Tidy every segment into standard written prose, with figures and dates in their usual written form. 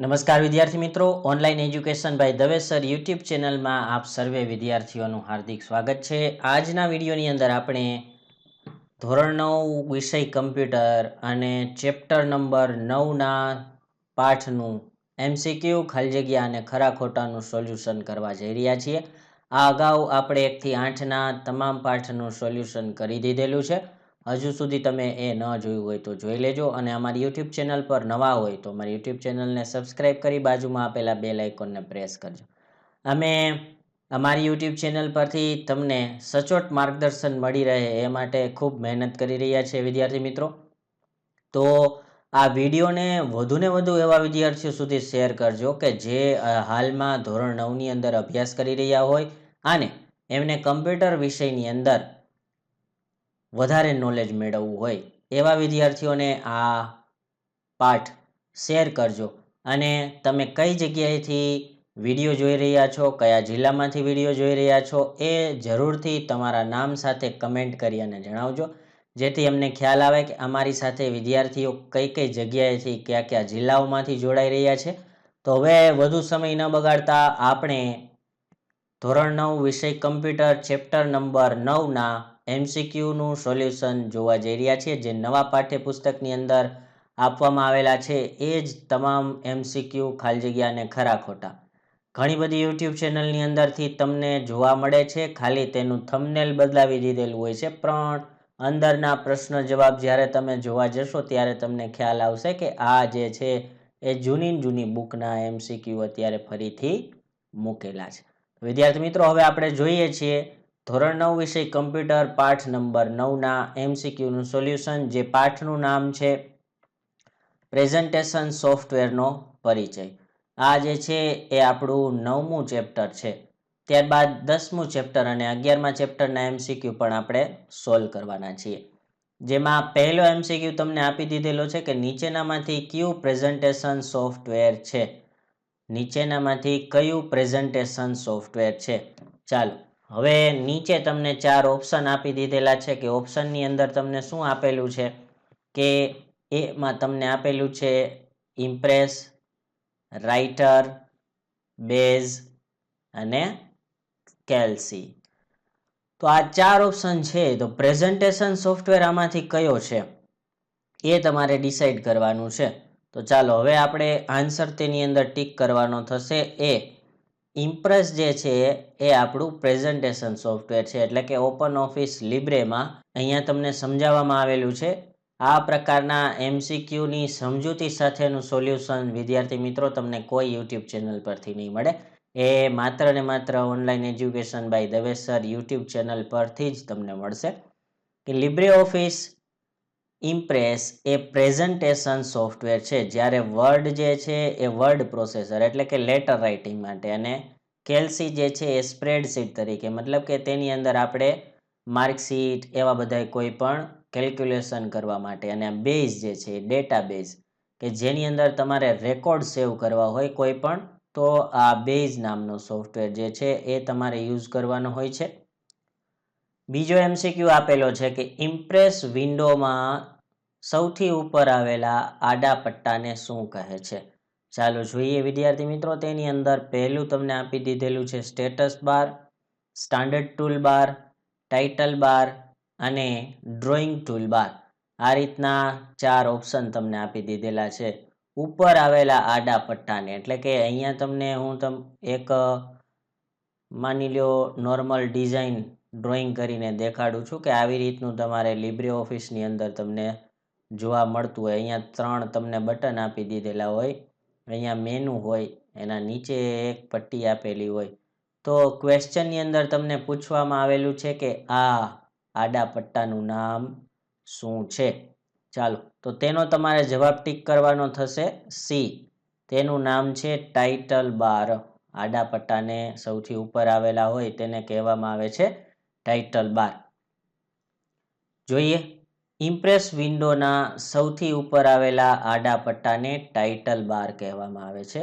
નમસ્કાર વિદ્યાર્થી મિત્રો, online education by Dave sir YouTube ચેનલમાં આપ સર્વે વિદ્યાર્થીઓનું હાર્દિક સ્વાગત છે। આજના વિડીયોની અંદર આપણે ધોરણ 9 વિષય કમ્પ્યુટર અને ચેપ્ટર નંબર 9ના પાઠનું એમસીક્યુ ખાલી જગ્યા અને ખરા ખોટાનું સોલ્યુશન કરવા જઈ રહ્યા છીએ। આ અગાઉ આપણે 1 થી 8ના તમામ પાઠનું સોલ્યુશન કરી દીધેલું છે। હજુ સુધી તમે એ ન જોયું હોય તો જોઈ લેજો અને અમારી યુટ્યુબ ચેનલ પર નવા હોય તો અમારી યુટ્યુબ ચેનલને સબસ્ક્રાઇબ કરી બાજુમાં આપેલા બેલ આઇકોનને પ્રેસ કરજો। અમે અમારી યુટ્યુબ ચેનલ પરથી તમને સચોટ માર્ગદર્શન મળી રહે એ માટે ખૂબ મહેનત કરી રહ્યા છે વિદ્યાર્થી મિત્રો। તો આ વિડીયોને વધુને વધુ એવા વિદ્યાર્થીઓ સુધી શેર કરજો કે જે હાલમાં ધોરણ 9ની અંદર અભ્યાસ કરી રહ્યા હોય અને એમને કમ્પ્યુટર વિષયની અંદર વધારે નોલેજ મેળવવું હોય એવા વિદ્યાર્થીઓને આ પાઠ શેર કરજો। અને તમે કઈ જગ્યાએથી વિડીયો જોઈ રહ્યા છો, કયા જિલ્લામાંથી વિડીયો જોઈ રહ્યા છો એ જરૂરથી તમારા નામ સાથે કમેન્ટ કરી અને જણાવજો, જેથી અમને ખ્યાલ આવે કે અમારી સાથે વિદ્યાર્થીઓ કઈ કઈ જગ્યાએથી કયા કયા જિલ્લાઓમાંથી જોડાઈ રહ્યા છે। તો હવે વધુ સમય ન બગાડતા આપણે ધોરણ 9 વિષય કમ્પ્યુટર ચેપ્ટર નંબર 9ના એમસીક્યુનું સોલ્યુશન જોવા જઈ રહ્યા છીએ, જે નવા પાઠ્યપુસ્તકની અંદર આપવામાં આવેલા છે એ જ તમામ એમસીક્યુ ખાલી જગ્યા અને ખરા ખોટા ઘણી બધી યુટ્યુબ ચેનલની અંદરથી તમને જોવા મળે છે। ખાલી તેનું થંબનેલ બદલાવી દીધેલું હોય છે, પણ અંદરના પ્રશ્ન જવાબ જ્યારે તમે જોવા જશો ત્યારે તમને ખ્યાલ આવશે કે આ જે છે એ જૂની બુકના એમસીક્યુ અત્યારે ફરીથી મૂકેલા છે। વિદ્યાર્થી મિત્રો, હવે આપણે જોઈએ છીએ ધોરણ 9 વિષય કમ્પ્યુટર પાઠ નંબર 9ના એમસીક્યુનું સોલ્યુશન, જે પાઠનું નામ છે પ્રેઝન્ટેશન સોફ્ટવેરનો પરિચય। આ જે છે એ આપણું 9મું ચેપ્ટર છે। ત્યારબાદ 10મું ચેપ્ટર અને 11મા ચેપ્ટરના એમસીક્યુ પણ આપણે સોલ્વ કરવાના છીએ, જેમાં પહેલો એમસીક્યુ તમને આપી દીધેલો છે કે નીચેનામાંથી કયું પ્રેઝન્ટેશન સોફ્ટવેર છે। નીચેનામાંથી કયું પ્રેઝન્ટેશન સોફ્ટવેર છે। ચાલો, હવે નીચે તમને 4 ઓપ્શન આપી દીધેલા છે કે ઓપ્શનની અંદર તમને શું આપેલું છે કે એમાં તમને આપેલું છે ઇમ્પ્રેસ, રાઇટર, બેઝ અને કેલ્સી। તો આ 4 ઓપ્શન છે, તો પ્રેઝન્ટેશન સોફ્ટવેર આમાંથી કયો છે એ તમારે ડિસાઈડ કરવાનું છે। તો ચાલો હવે આપણે આન્સર તેની અંદર ટીક કરવાનો થશે। એ ઇમ્પ્રેસ જે છે એ આપણું પ્રેઝન્ટેશન સોફ્ટવેર છે, એટલે કે ઓપન ઓફિસ લિબ્રેમાં અહીંયા તમને સમજાવવામાં આવેલું છે। આ પ્રકારના એમસીક્યુની સમજૂતી સાથેનું સોલ્યુશન વિદ્યાર્થી મિત્રો તમને કોઈ યુટ્યુબ ચેનલ પરથી નહીં મળે। એ માત્ર ને માત્ર online education by Dave sir YouTube channel પરથી જ તમને મળશે કે લિબ્રે ઓફિસ ઇમ્પ્રેસ એ પ્રેઝન્ટેશન સોફ્ટવેર છે, જ્યારે વર્ડ જે છે એ વર્ડ પ્રોસેસર એટલે કે લેટર રાઇટિંગ માટે, અને કેલ્સી જે છે એ સ્પ્રેડશીટ તરીકે, મતલબ કે તેની અંદર આપણે માર્કશીટ એવા બધા કોઈ પણ કેલ્ક્યુલેશન કરવા માટે, અને બેઝ જે છે ડેટા બેઝ કે જેની અંદર તમારે રેકોર્ડ સેવ કરવા હોય કોઈ પણ, તો આ બેઝ નામનો સોફ્ટવેર જે છે એ તમારે યુઝ કરવાનો હોય છે। બીજો એમસીક્યુ આપેલો છે કે ઇમ્પ્રેસ વિન્ડોમાં સૌથી ઉપર આવેલા આડા પટ્ટાને શું કહે છે। ચાલો જોઈએ વિદ્યાર્થી મિત્રો, તેની અંદર પહેલું તમને આપી દીધેલું છે status bar, standard tool bar, title bar અને ડ્રોઈંગ ટૂલ બાર। આ રીતના 4 ઓપ્શન તમને આપી દીધેલા છે ઉપર આવેલા આડા પટ્ટાને, એટલે કે અહીંયા તમને હું એક માની લ્યો નોર્મલ ડિઝાઇન ડ્રોઈંગ કરીને દેખાડું છું કે આવી રીતનું તમારે લિબ્રે ઓફિસની અંદર તમને જોવા મળતું હોય। અહીંયા 3 તમને બટન આપી દીધેલા હોય, અહીંયા મેનુ હોય, એના નીચે એક પટ્ટી આપેલી હોય। તો ક્વેશ્ચનની અંદર તમને પૂછવામાં આવેલું છે કે આ આડા પટ્ટાનું નામ શું છે। ચાલો, તો તેનો તમારે જવાબ ટીક કરવાનો થશે સી, તેનું નામ છે ટાઇટલ બાર। આડા પટ્ટાને સૌથી ઉપર આવેલા હોય તેને કહેવામાં આવે છે ટાઇટલ બાર। જોઈએ, ઇમ્પ્રેસ વિન્ડોના સૌથી ઉપર આવેલા આડા પટ્ટાને ટાઇટલ બાર કહેવામાં આવે છે।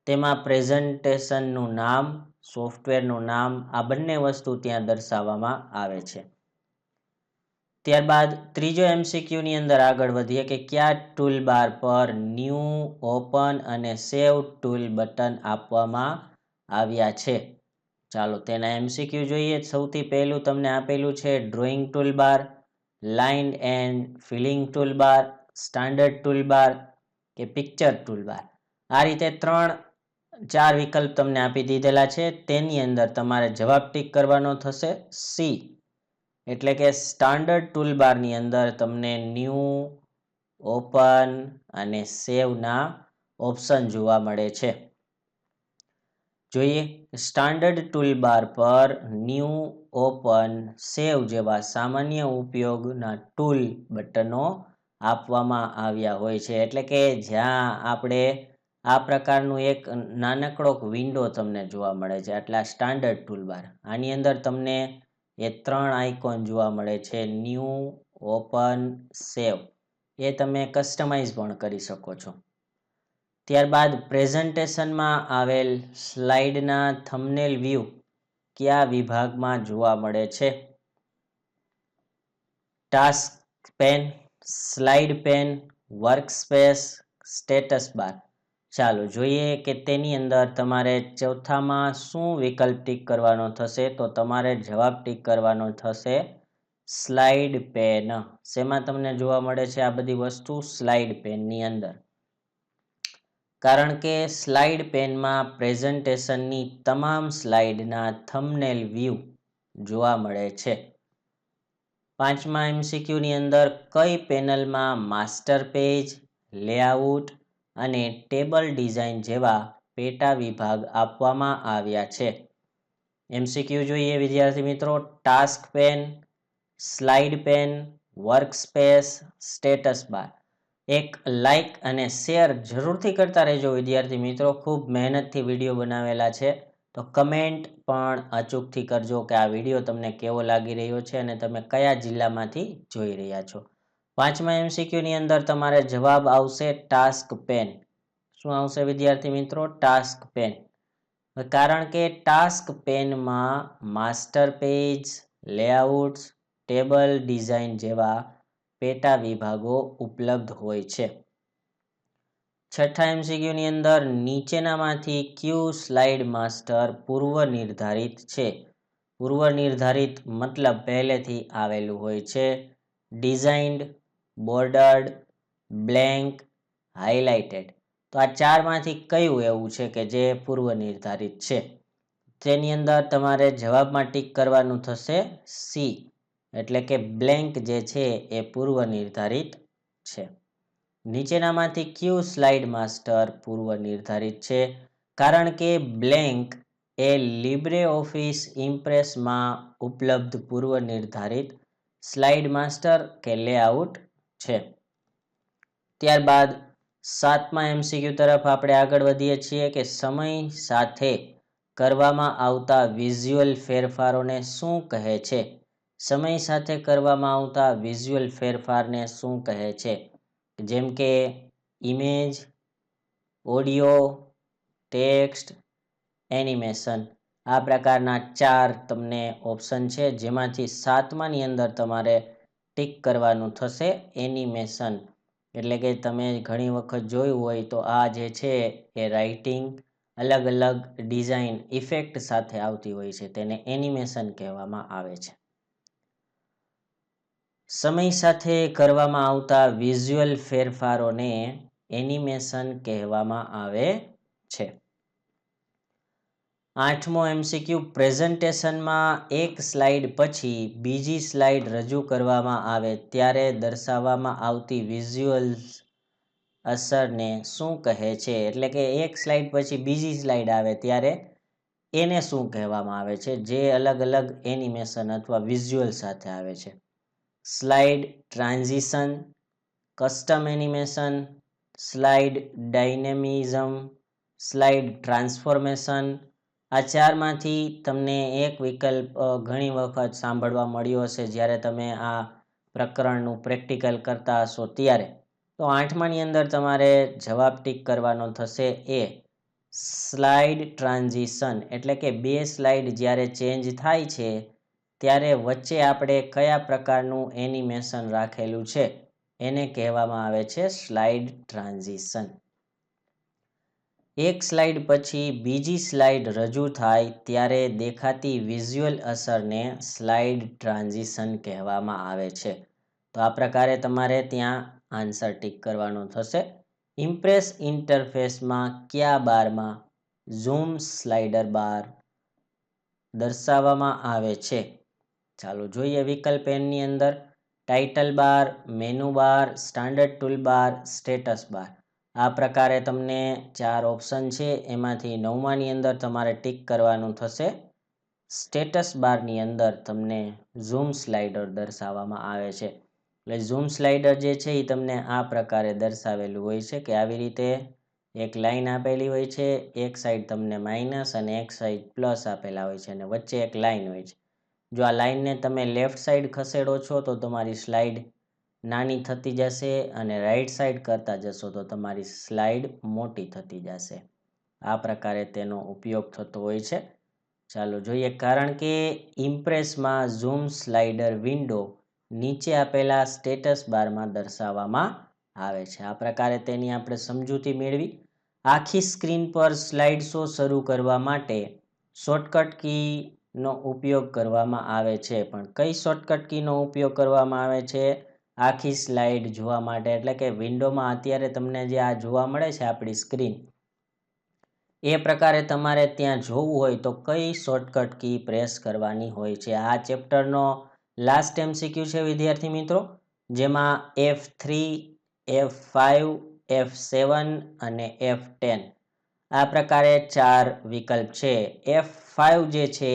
તેમાં પ્રેઝન્ટેશનનું નામ, સોફ્ટવેરનું નામ, આ બંને વસ્તુ ત્યાં દર્શાવવામાં આવે છે। ત્યારબાદ ત્રીજો એમસીક્યુની અંદર આગળ વધીએ કે કયા ટૂલ બાર પર ન્યૂ, ઓપન અને સેવ ટૂલ બટન આપવામાં આવ્યા છે. ચાલો તેના એમસીક્યુ જોઈએ. સૌથી પહેલું તમને આપેલું છે drawing toolbar, line and filling toolbar, standard tool bar કે પિક્ચર ટૂલ બાર. આ રીતે 3-4 વિકલ્પ તમને આપી દીધેલા છે. તેની અંદર તમારે જવાબ ટીક કરવાનો થશે સી, એટલે કે સ્ટાન્ડર્ડ ટૂલ બારની અંદર તમને ન્યૂ, ઓપન અને સેવના ઓપ્શન જોવા મળે છે. જોઈએ સ્ટાન્ડર્ડ ટૂલ બાર પર ન્યૂ, ઓપન, સેવ જેવા સામાન્ય ઉપયોગના ટૂલ બટનો આપવામાં આવ્યા હોય છે. એટલે કે જ્યાં આપણે આ પ્રકારનું એક નાનકડો વિન્ડો તમને જોવા મળે છે. એટલે આ સ્ટાન્ડર્ડ ટૂલ બાર, આની અંદર તમને એ 3 આઇકોન જોવા મળે છે ન્યૂ, ઓપન, સેવ. એ તમે કસ્ટમાઇઝ પણ કરી શકો છો. ત્યારબાદ પ્રેઝન્ટેશનમાં આવેલ સ્લાઇડના થંબનેલ વ્યૂ કયા વિભાગમાં જોવા મળે છે? Task pane, slide pane, workspace, status bar. ચાલો જોઈએ કે તેની અંદર તમારે ચોથામાં શું વિકલ્પ ટીક કરવાનો થશે. તો તમારે જવાબ ટીક કરવાનો થશે સ્લાઇડ પેન. શેમાં તમને જોવા મળે છે આ બધી વસ્તુ? સ્લાઇડ પેનની અંદર. કારણ કે સ્લાઇડ પેનમાં પ્રેઝન્ટેશનની તમામ સ્લાઇડના થંબનેલ વ્યૂ જોવા મળે છે. 5મા એમસીક્યુની અંદર કઈ પેનલમાં માસ્ટર પેજ, લેઆઉટ અને ટેબલ ડિઝાઇન જેવા પેટા વિભાગ આપવામાં આવ્યા છે? એમસીક્યુ જોઈએ વિદ્યાર્થી મિત્રો. Task pane, slide pane, workspace, status bar. એક લાઇક અને શેર જરૂરથી કરતા રહેજો વિદ્યાર્થી મિત્રો. ખૂબ મહેનતથી વિડીયો બનાવેલા છે. તો કમેન્ટ પણ અચૂકથી કરજો કે આ વિડીયો તમને કેવો લાગી રહ્યો છે અને તમે કયા જિલ્લામાંથી જોઈ રહ્યા છો. 5મા એમસીક્યુની અંદર તમારે જવાબ આવશે ટાસ્ક પેન. શું આવશે વિદ્યાર્થી મિત્રો? Task pane. કારણ કે ટાસ્ક પેનમાં master page, layouts, table design જેવા પેટા વિભાગો ઉપલબ્ધ હોય છે. 6થા એમસીક્યુની અંદર નીચેનામાંથી કયું સ્લાઇડ માસ્ટર પૂર્વ નિર્ધારિત છે? પૂર્વ નિર્ધારિત મતલબ પહેલેથી આવેલું હોય છે. Designed, બોર્ડર્ડ, blank, highlighted. તો આ ચારમાંથી કયું એવું છે કે જે પૂર્વ નિર્ધારિત છે? તેની અંદર તમારે જવાબમાં ટીક કરવાનું થશે સી, એટલે કે બ્લેન્ક જે છે એ પૂર્વ નિર્ધારિત છે. નીચેનામાંથી કયું સ્લાઇડ માસ્ટર પૂર્વ નિર્ધારિત છે? કારણ કે બ્લેન્ક એ લિબ્રે ઓફિસ ઇમ્પ્રેસમાં ઉપલબ્ધ પૂર્વ નિર્ધારિત સ્લાઇડ માસ્ટર કે લેઆઉટ છે. ત્યારબાદ 7મા એમસીક્યુ તરફ આપણે આગળ વધીએ છીએ કે સમય સાથે કરવામાં આવતા વિઝ્યુઅલ ફેરફારોને શું કહે છે? સમય સાથે કરવામાં આવતા વિઝ્યુઅલ ફેરફારને શું કહે છે? જેમ કે ઇમેજ, ઓડિયો, ટેક્સ્ટ, એનિમેશન. આ પ્રકારના 4 તમને ઓપ્શન છે, જેમાંથી 7માની અંદર તમારે ટીક કરવાનું થશે એનિમેશન. એટલે કે તમે ઘણી વખત જોયું હોય તો આ જે છે એ રાઇટિંગ અલગ અલગ ડિઝાઇન ઇફેક્ટ સાથે આવતી હોય છે, તેને એનિમેશન કહેવામાં આવે છે. સમય સાથે કરવામાં આવતા વિઝ્યુઅલ ફેરફારોને એનિમેશન કહેવામાં આવે છે. 8મો એમસીક્યુ પ્રેઝન્ટેશનમાં એક સ્લાઇડ પછી બીજી સ્લાઇડ રજૂ કરવામાં આવે ત્યારે દર્શાવવામાં આવતી વિઝ્યુઅલ અસરને શું કહે છે? એટલે કે એક સ્લાઇડ પછી બીજી સ્લાઇડ આવે ત્યારે એને શું કહેવામાં આવે છે, જે અલગ અલગ એનિમેશન અથવા વિઝ્યુઅલ સાથે આવે છે? Slide transition, custom animation, slide dynamism, slide transformation. આ ચારમાંથી તમને એક વિકલ્પ ઘણી વખત સાંભળવા મળ્યો હશે જ્યારે તમે આ પ્રકરણનું પ્રેક્ટિકલ કરતા હશો ત્યારે. તો 8માની અંદર તમારે જવાબ ટીક કરવાનો થશે એ સ્લાઇડ ટ્રાન્ઝિશન. એટલે કે બે સ્લાઇડ જ્યારે ચેન્જ થાય છે ત્યારે વચ્ચે આપણે કયા પ્રકારનું એનિમેશન રાખેલું છે એને કહેવામાં આવે છે સ્લાઇડ ટ્રાન્ઝિશન. એક સ્લાઇડ પછી બીજી સ્લાઇડ રજૂ થાય ત્યારે દેખાતી વિઝ્યુઅલ અસરને સ્લાઇડ ટ્રાન્ઝિશન કહેવામાં આવે છે. તો આ પ્રકારે તમારે ત્યાં આન્સર ટીક કરવાનો થશે. ઇમ્પ્રેસ ઇન્ટરફેસમાં કયા બારમાં ઝૂમ સ્લાઇડર બાર દર્શાવવામાં આવે છે? ચાલો જોઈએ વિકલ્પ એની અંદર title bar, menu bar, standard tool bar, status bar. આ પ્રકારે તમને 4 ઓપ્શન છે, એમાંથી 9માની અંદર તમારે ટીક કરવાનું થશે. સ્ટેટસ બારની અંદર તમને ઝૂમ સ્લાઇડર દર્શાવવામાં આવે છે. એટલે ઝૂમ સ્લાઇડર જે છે એ તમને આ પ્રકારે દર્શાવેલું હોય છે કે આવી રીતે એક લાઈન આપેલી હોય છે, એક સાઈડ તમને માઇનસ અને એક સાઈડ પ્લસ આપેલા હોય છે અને વચ્ચે એક લાઈન હોય છે. જો આ લાઈનને તમે લેફ્ટ સાઈડ ખસેડો છો તો તમારી સ્લાઇડ નાની થતી જશે અને રાઈટ સાઈડ કરતા જશો તો તમારી સ્લાઇડ મોટી થતી જશે. આ પ્રકારે તેનો ઉપયોગ થતો હોય છે. ચાલો જોઈએ, કારણ કે ઇમ્પ્રેસમાં ઝૂમ સ્લાઇડર વિન્ડો નીચે આપેલા સ્ટેટસ બારમાં દર્શાવવામાં આવે છે. આ પ્રકારે તેની આપણે સમજૂતી મેળવી. આખી સ્ક્રીન પર સ્લાઇડ શો શરૂ કરવા માટે શોર્ટકટ કીનો ઉપયોગ કરવામાં આવે છે. પણ કઈ શોર્ટકટ કીનો ઉપયોગ કરવામાં આવે છે આખી સ્લાઇડ જોવા માટે? એટલે કે વિન્ડોમાં અત્યારે તમને જે આ જોવા મળે છે આપણી સ્ક્રીન, એ પ્રકારે તમારે ત્યાં જોવું હોય તો કઈ શોર્ટકટ કી પ્રેસ કરવાની હોય છે? આ ચેપ્ટરનો લાસ્ટ MCQ છે વિદ્યાર્થી મિત્રો, જેમાં F3, F5, F7 અને F10 આ પ્રકારે 4 વિકલ્પ છે. F5 જે છે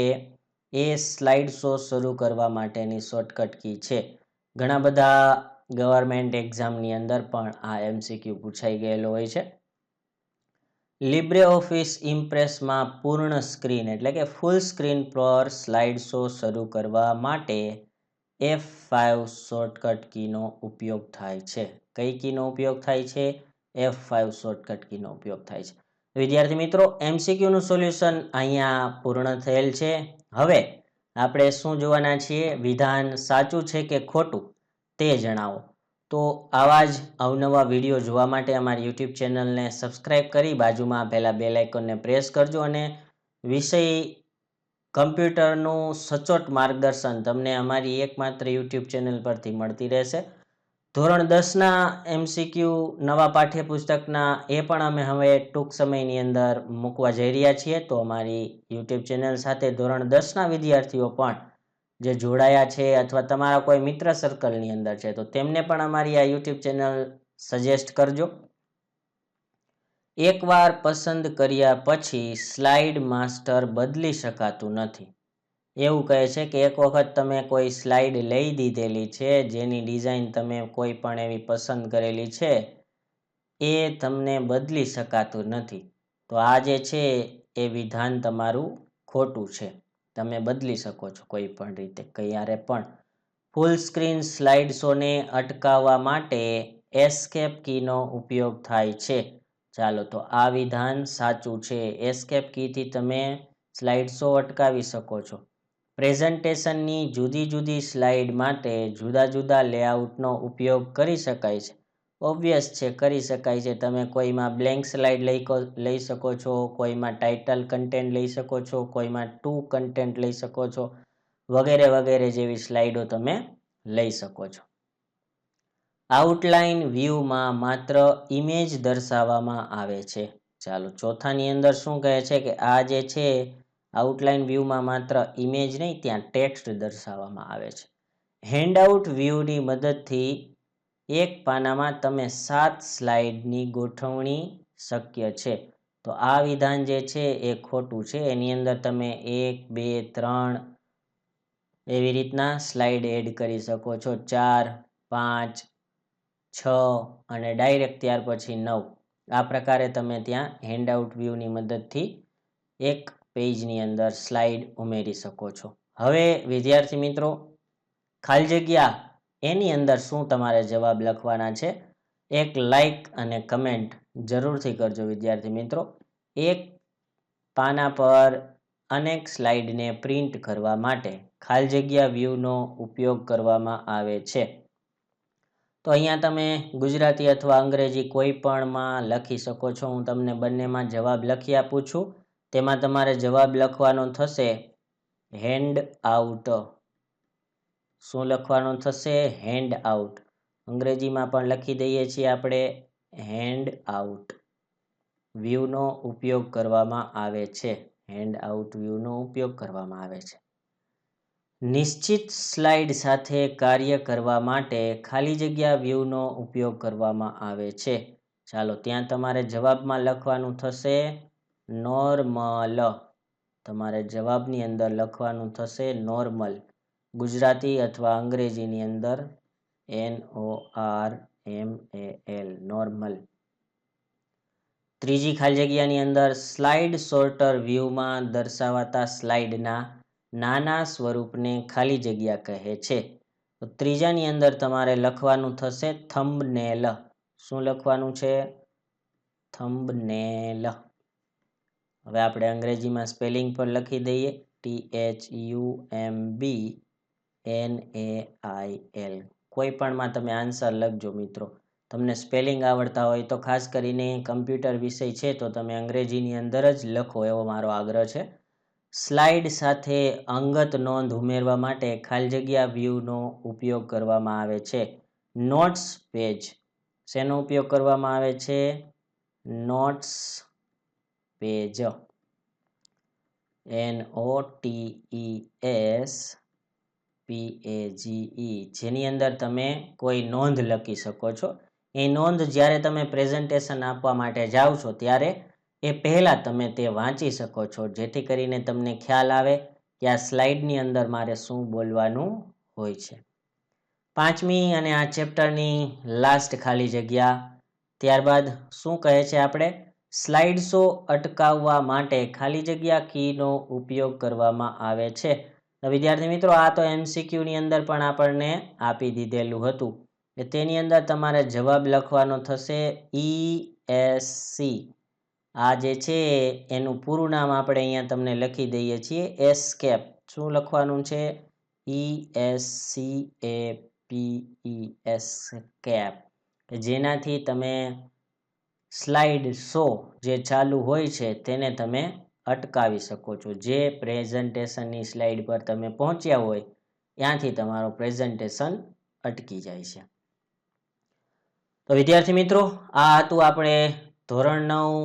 એ સ્લાઇડ શો શરૂ કરવા માટેની શોર્ટકટ કી છે. ઘણા બધા ગવર્મેન્ટ એક્ઝામની અંદર પણ આ MCQ પૂછાઈ ગયેલો હોય છે. LibreOffice ઇમ્પ્રેસમાં પૂર્ણ સ્ક્રીન એટલે કે ફૂલ સ્ક્રીન પર સ્લાઇડ શો શરૂ કરવા માટે F5 શોર્ટકટ કીનો ઉપયોગ થાય છે. કઈ કીનો ઉપયોગ થાય છે? F5 શોર્ટકટ કીનો ઉપયોગ થાય છે. વિદ્યાર્થી મિત્રો, MCQનું સોલ્યુશન અહીંયા પૂર્ણ થયેલ છે. હવે આપણે શું જોવાના છીએ? વિધાન સાચું છે કે ખોટું તે જણાવો. તો આવા જ અવનવા વિડીયો જોવા માટે અમારી YouTube ચેનલને સબસ્ક્રાઇબ કરી બાજુમાં આપેલા બેલ આઇકોનને પ્રેસ કરજો અને વિષય કમ્પ્યુટરનું સચોટ માર્ગદર્શન તમને અમારી એકમાત્ર YouTube ચેનલ પરથી મળતી રહેશે. ધોરણ 10ના MCQ નવા પાઠ્યપુસ્તકના એ પણ અમે હવે ટૂંક સમયની અંદર મૂકવા જઈ રહ્યા છીએ. તો અમારી YouTube ચેનલ સાથે ધોરણ 10ના વિદ્યાર્થીઓ પણ જે જોડાયા છે અથવા તમારા કોઈ મિત્ર સર્કલની અંદર છે તો તેમને પણ અમારી આ YouTube ચેનલ સજેસ્ટ કરજો. એકવાર પસંદ કર્યા પછી સ્લાઇડ માસ્ટર બદલી શકાતું નથી. એવું કહે છે કે એક વખત તમે કોઈ સ્લાઇડ લઈ દીધેલી છે, જેની ડિઝાઇન તમે કોઈ પણ એવી પસંદ કરેલી છે, એ તમને બદલી શકાતું નથી. તો આ જે છે એ વિધાન તમારું ખોટું છે. તમે બદલી શકો છો કોઈ પણ રીતે, ક્યારે પણ. ફૂલ સ્ક્રીન સ્લાઇડ શોને અટકાવવા માટે એસ્કેપ કીનો ઉપયોગ થાય છે. ચાલો, તો આ વિધાન સાચું છે. એસ્કેપ કીથી તમે સ્લાઇડ શો અટકાવી શકો છો. પ્રેઝન્ટેશનની જુદી જુદી સ્લાઇડ માટે જુદા જુદા લેઆઉટનો ઉપયોગ કરી શકાય છે. ઓબ્વિયસ છે, કરી શકાય છે. તમે કોઈમાં બ્લેન્ક સ્લાઇડ લઈ શકો છો, કોઈમાં ટાઇટલ કન્ટેન્ટ લઈ શકો છો, કોઈમાં ટુ કન્ટેન્ટ લઈ શકો છો, વગેરે વગેરે જેવી સ્લાઇડો તમે લઈ શકો છો. આઉટલાઇન વ્યૂમાં માત્ર ઇમેજ દર્શાવવામાં આવે છે. ચાલો, ચોથાની અંદર શું કહે છે કે આ જે છે આઉટલાઇન વ્યૂમાં માત્ર ઇમેજ નહીં, ત્યાં ટેક્સ્ટ દર્શાવવામાં આવે છે. હેન્ડઆઉટ વ્યૂની મદદથી એક પાનામાં તમે 7 સ્લાઇડની ગોઠવણી શક્ય છે. તો આ વિધાન જે છે એ ખોટું છે. એની અંદર તમે 1, 2, 3 એવી રીતના સ્લાઇડ એડ કરી શકો છો. 4, 5, 6 અને ડાયરેક્ટ ત્યાર પછી 9. આ પ્રકારે તમે ત્યાં હેન્ડઆઉટ વ્યૂની મદદથી એક પેજની અંદર સ્લાઇડ ઉમેરી શકો છો. હવે વિદ્યાર્થી મિત્રો, ખાલી જગ્યા એની અંદર શું તમારે જવાબ લખવાના છે? એક લાઈક અને કમેન્ટ જરૂરથી કરજો વિદ્યાર્થી મિત્રો. એક પાના પર અનેક સ્લાઇડને પ્રિન્ટ કરવા માટે ખાલી જગ્યા વ્યૂનો ઉપયોગ કરવામાં આવે છે? તો અહીંયા તમે ગુજરાતી અથવા અંગ્રેજી કોઈ પણમાં લખી શકો છો. હું તમને બંનેમાં જવાબ લખી આપું છું. તેમાં તમારે જવાબ લખવાનો થશે હેન્ડ આઉટ. શું લખવાનું થશે? Hand out. અંગ્રેજીમાં પણ લખી દઈએ છીએ આપણે હેન્ડ આઉટ. વ્યૂનો ઉપયોગ કરવામાં આવે છે. હેન્ડ આઉટ વ્યૂનો ઉપયોગ કરવામાં આવે છે. નિશ્ચિત સ્લાઇડ સાથે કાર્ય કરવા માટે ખાલી જગ્યા વ્યૂનો ઉપયોગ કરવામાં આવે છે. ચાલો ત્યાં તમારે જવાબમાં લખવાનું થશે નોર્મલ. તમારે જવાબની અંદર લખવાનું થશે નોર્મલ. ગુજરાતી અથવા અંગ્રેજીની અંદર NORMAL નોર્મલ. ત્રીજી ખાલી જગ્યાની અંદર સ્લાઇડ સોર્ટર વ્યૂમાં દર્શાવાતા સ્લાઇડના નાના સ્વરૂપને ખાલી જગ્યા કહે છે. તો ત્રીજાની અંદર તમારે લખવાનું થશે થંબનેલ. શું લખવાનું છે? થંબનેલ. હવે આપણે અંગ્રેજીમાં સ્પેલિંગ પર લખી દઈએ THUMBNAIL. કોઈ પણમાં તમે આન્સર લખજો મિત્રો. તમને સ્પેલિંગ આવડતા હોય તો ખાસ કરીને કમ્પ્યુટર વિષય છે તો તમે અંગ્રેજીની અંદર જ લખો એવો મારો આગ્રહ છે. સ્લાઇડ સાથે અંગત નોંધ ઉમેરવા માટે ખાલી જગ્યા વ્યૂનો ઉપયોગ કરવામાં આવે છે. Notes page. શેનો ઉપયોગ કરવામાં આવે છે? Notes page. NOTESPAGE. જેની અંદર તમે કોઈ નોંધ લખી શકો છો. એ નોંધ જ્યારે તમે પ્રેઝન્ટેશન આપવા માટે જાઓ છો ત્યારે એ પહેલાં તમે તે વાંચી શકો છો, જેથી કરીને તમને ખ્યાલ આવે કે આ સ્લાઇડની અંદર મારે શું બોલવાનું હોય છે. પાંચમી અને આ ચેપ્ટરની લાસ્ટ ખાલી જગ્યા. ત્યારબાદ શું કહે છે આપણે? સ્લાઇડ શો અટકાવવા માટે ખાલી જગ્યા કીનો ઉપયોગ કરવામાં આવે છે. વિદ્યાર્થી મિત્રો, આ તો MCQની અંદર પણ આપણને આપી દીધેલું હતું. તેની અંદર તમારે જવાબ લખવાનો થશે ESC. આ જે છે એનું પૂરું નામ આપણે અહીંયા તમને લખી દઈએ છીએ એસ્કેપ. શું લખવાનું છે? ESCAPE escape. જેનાથી તમે સ્લાઇડ શો જે ચાલુ હોય છે તેને તમે અટકાવી શકો છો. જે પ્રેઝન્ટેશનની સ્લાઇડ પર તમે પહોંચ્યા હોય ત્યાંથી તમારું પ્રેઝન્ટેશન અટકી જાય છે. તો વિદ્યાર્થી મિત્રો, આ હતું આપણે ધોરણ 9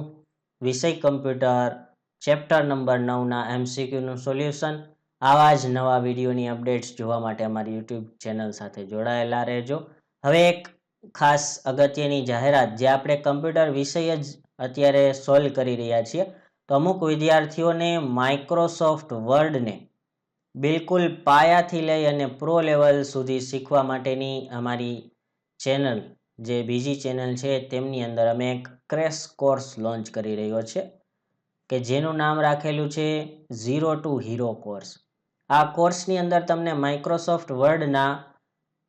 વિષય કમ્પ્યુટર ચેપ્ટર નંબર 9ના MCQનું સોલ્યુશન. આવા જ નવા વિડીયોની અપડેટ્સ જોવા માટે અમારી YouTube ચેનલ સાથે જોડાયેલા રહેજો. હવે એક ખાસ અગત્યની જાહેરાત, જે આપણે કમ્પ્યુટર વિષય જ અત્યારે સોલ્વ કરી રહ્યા છીએ, તો અમુક વિદ્યાર્થીઓને માઇક્રોસોફ્ટ વર્ડને બિલકુલ પાયાથી લઈ અને પ્રો લેવલ સુધી શીખવા માટેની અમારી ચેનલ, જે બીજી ચેનલ છે તેમની અંદર અમે એક ક્રેશ કોર્સ લોન્ચ કરી રહ્યો છે કે જેનું નામ રાખેલું છે ઝીરો ટુ હીરો કોર્સ. આ કોર્સની અંદર તમને માઇક્રોસોફ્ટ વર્ડના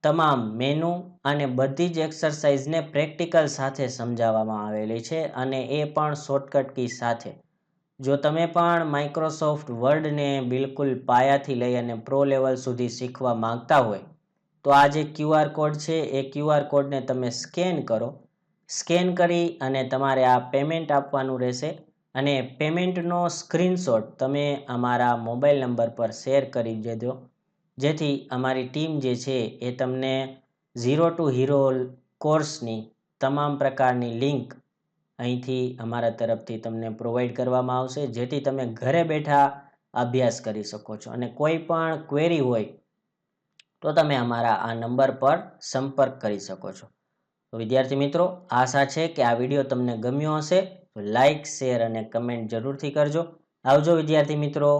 તમામ મેનુ અને બધી જ એક્સરસાઇઝને પ્રેક્ટિકલ સાથે સમજાવવામાં આવેલી છે, અને એ પણ શોર્ટકટ કી સાથે. જો તમે પણ માઇક્રોસોફ્ટ વર્ડને બિલકુલ પાયાથી લઈ અને પ્રો લેવલ સુધી શીખવા માંગતા હોય તો આ જે QR કોડ છે એ QR કોડને તમે સ્કેન કરો. સ્કેન કરી અને તમારે આ પેમેન્ટ આપવાનું રહેશે, અને પેમેન્ટનો સ્ક્રીનશોટ તમે અમારા મોબાઈલ નંબર પર શેર કરી દેજો, જેથી અમારી ટીમ જે છે એ તમને ઝીરો ટુ હીરો કોર્સની તમામ પ્રકારની લિંક અહીંથી અમારા તરફથી તમને પ્રોવાઈડ કરવામાં આવશે, જેથી તમે ઘરે બેઠા અભ્યાસ કરી શકો છો. અને કોઈ પણ ક્વેરી હોય તો તમે અમારા આ નંબર પર સંપર્ક કરી શકો છો. તો વિદ્યાર્થી મિત્રો, આશા છે કે આ વિડીયો તમને ગમ્યો હશે. તો લાઈક, શેર અને કમેન્ટ જરૂરથી કરજો. આવજો વિદ્યાર્થી મિત્રો.